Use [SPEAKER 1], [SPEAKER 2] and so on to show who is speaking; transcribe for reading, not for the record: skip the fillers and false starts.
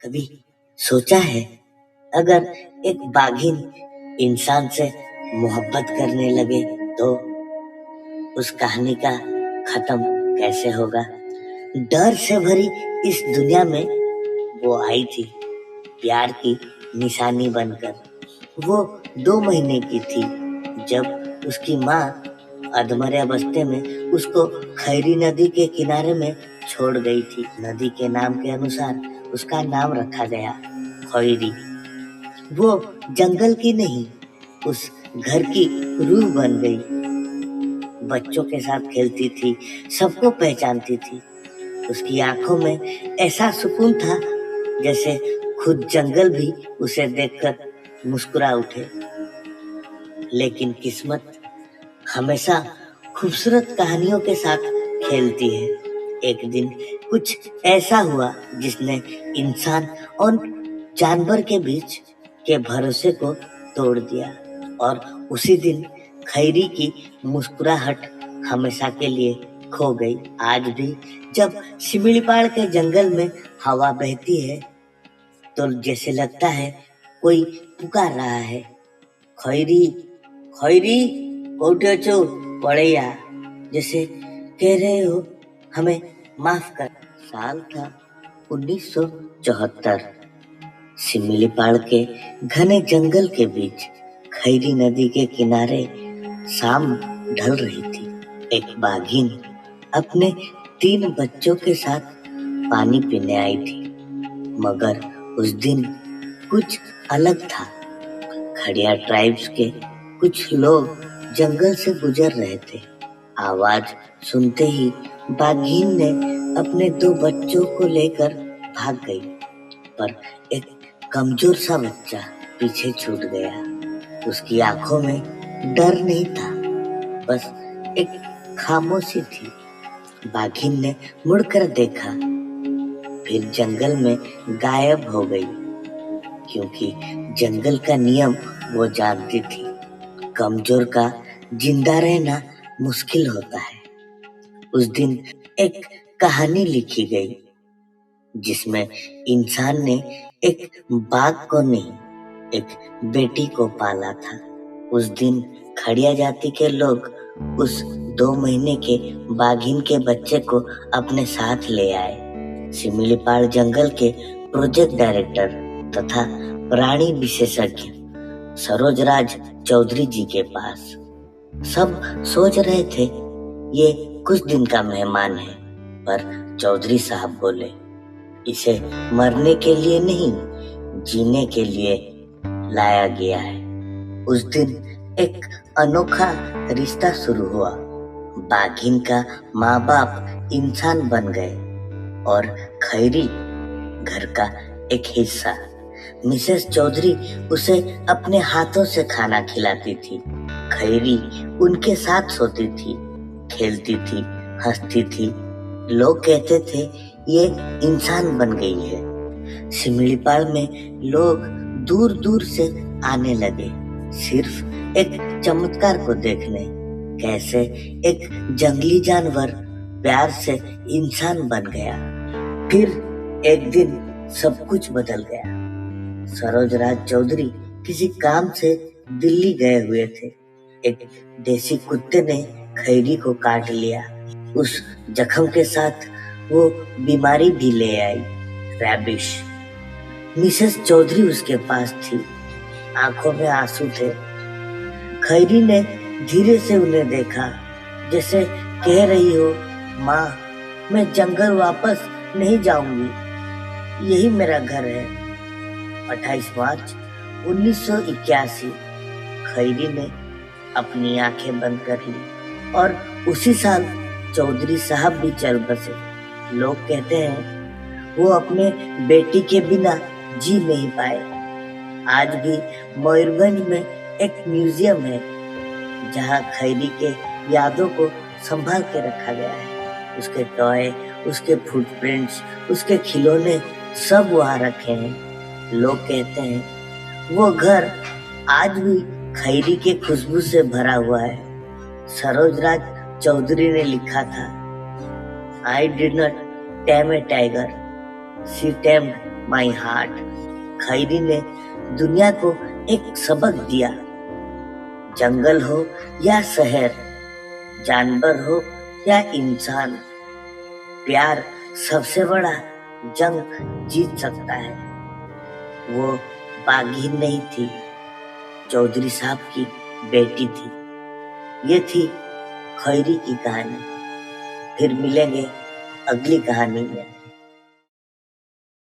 [SPEAKER 1] कभी सोचा है अगर एक बाघिन इंसान से मोहब्बत करने लगे तो उस कहानी का खत्म कैसे होगा। डर से भरी इस दुनिया में वो आई थी प्यार की निशानी बनकर। वो 2 महीने की थी जब उसकी माँ अधमरे अवस्थे में उसको खैरी नदी के किनारे में छोड़ गई थी। नदी के नाम के अनुसार उसका नाम रखा गया खैरी। वो जंगल की नहीं, उस घर की रूह बन गई। बच्चों के साथ खेलती थी, सबको पहचानती थी। उसकी आंखों में ऐसा सुकून था जैसे खुद जंगल भी उसे देखकर मुस्कुरा उठे। लेकिन किस्मत हमेशा खूबसूरत कहानियों के साथ खेलती है। एक दिन कुछ ऐसा हुआ जिसने इंसान और जानवर के बीच के भरोसे को तोड़ दिया, और उसी दिन खैरी की मुस्कुराहट हमेशा के लिए खो गई। आज भी जब शिमिलीपाड़ के जंगल में हवा बहती है तो जैसे लगता है कोई पुकार रहा है, खैरी खैरी कोठे छो पड़ैया, जैसे कह रहे हो हमें माफ कर। साल था 1974। शिमिलीपाड़ के घने जंगल के बीच खैरी नदी के किनारे शाम ढल रही थी। एक बाघिन अपने 3 बच्चों के साथ पानी पीने आई थी, मगर उस दिन कुछ अलग था। खड़िया ट्राइब्स के कुछ लोग जंगल से गुजर रहे थे। आवाज सुनते ही बाघिन ने अपने 2 बच्चों को लेकर भाग गई, पर एक कमजोर सा बच्चा पीछे छूट गया। उसकी आंखों में डर नहीं था, बस एक खामोशी थी। बाघिन ने मुड़कर देखा, फिर जंगल में गायब हो गई, क्योंकि जंगल का नियम वो जानती थी, कमजोर का जिंदा रहना मुश्किल होता है। उस दिन एक कहानी लिखी गई जिसमें इंसान ने एक बाघ को नहीं, एक बेटी को पाला था। उस दिन खड़िया जाति के लोग उस 2 महीने के बाघिन के बच्चे को अपने साथ ले आए। शिमिलीपाड़ जंगल के प्रोजेक्ट डायरेक्टर तथा प्राणी विशेषज्ञ सरोजराज चौधरी जी के पास। सब सोच रहे थे ये कुछ दिन का मेहमान है, पर चौधरी साहब बोले, इसे मरने के लिए नहीं, जीने के लिए लाया गया है। उस दिन एक अनोखा रिश्ता शुरू हुआ। बाघिन का माँ बाप इंसान बन गए और खैरी घर का एक हिस्सा। मिसेस चौधरी उसे अपने हाथों से खाना खिलाती थी। खैरी उनके साथ सोती थी, खेलती थी, हंसती थी। लोग कहते थे ये इंसान बन गई है। शिमिलीपाड़ में लोग दूर दूर से आने लगे, सिर्फ एक चमत्कार को देखने, कैसे एक जंगली जानवर प्यार से इंसान बन गया। फिर एक दिन सब कुछ बदल गया। सरोजराज चौधरी किसी काम से दिल्ली गए हुए थे। एक देसी कुत्ते ने खैरी को काट लिया। उस जख्म के साथ वो बीमारी भी ले आई, रैबिश। मिसेस चौधरी उसके पास थी, आंखों में आंसू थे। खैरी ने धीरे से उन्हें देखा, जैसे कह रही हो, माँ, मैं जंगल वापस नहीं जाऊंगी, यही मेरा घर है। 28 मार्च 1981 खैरी ने अपनी आंखें बंद कर ली, और उसी साल चौधरी साहब भी चल बसे। लोग कहते हैं वो अपने बेटी के बिना जी नहीं पाए। आज भी मयूरभंज में एक म्यूजियम है जहाँ खैरी के यादों को संभाल के रखा गया है। उसके टॉय, उसके फुटप्रिंट्स, उसके खिलौने सब वहाँ रखे हैं। लोग कहते हैं वो घर आज भी खैरी के खुशबू से भरा हुआ है। सरोजराज चौधरी ने लिखा था, I did not tame a tiger, she tamed my heart. Khairi ने दुनिया को एक सबक दिया। जंगल हो या शहर, जानवर हो या इंसान, प्यार सबसे बड़ा जंग जीत सकता है। वो बाघिन नहीं थी, चौधरी साहब की बेटी थी। ये थी खैरी की कहानी। फिर मिलेंगे अगली कहानी में।